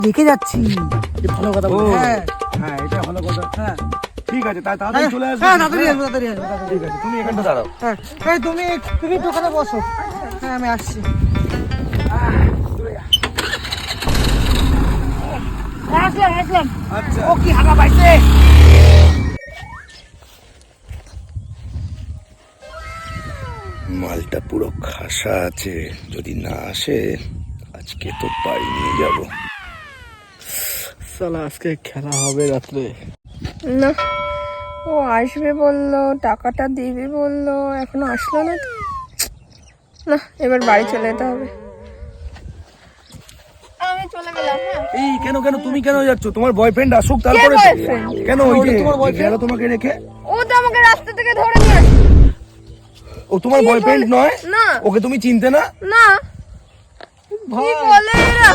দেখে যাচ্ছি। ভালো কথা বল। হ্যাঁ হ্যাঁ এটা ভালো কথা। হ্যাঁ ঠিক আছে তাড়াতাড়ি চলে আসবে। হ্যাঁ তাড়াতাড়ি আসবো তাড়াতাড়ি আসবো তাড়াতাড়ি। ঠিক আছে তুমি এখানটা দাঁড়াও। হ্যাঁ এই তুমি দোকানে বসো। হ্যাঁ আমি আসছি। আসলাম। আচ্ছা ও কি হাগা পাইছে। মালটা পুরো খাসা আছে, যদি না আসে আজকে তো বাড়ি নিয়ে যাব। সালা আজকে খেলা হবে রাত্রে। না, ও আসবে বললো, টাকাটা দিবে বললো, এখনো আসলো না তো। না, এবার বাড়ি চলে যেতে হবে। আমি চলে গেলাম। হ্যাঁ, এই কেন তুমি কেন যাচ্ছ? তোমার বয়ফ্রেন্ড আসুক তারপরে তো। boyfriend? কেন ওই যে তোমার boyfriend? গেল তোমাকে রেখে? ও তো আমাকে রাস্তা থেকে ধরে নিয়ে আসে। ও তোমার কি বয়ফ্রেন্ড বলে? নয়? না। ওকে তুমি চিনতে না? না, কি বলে এরা?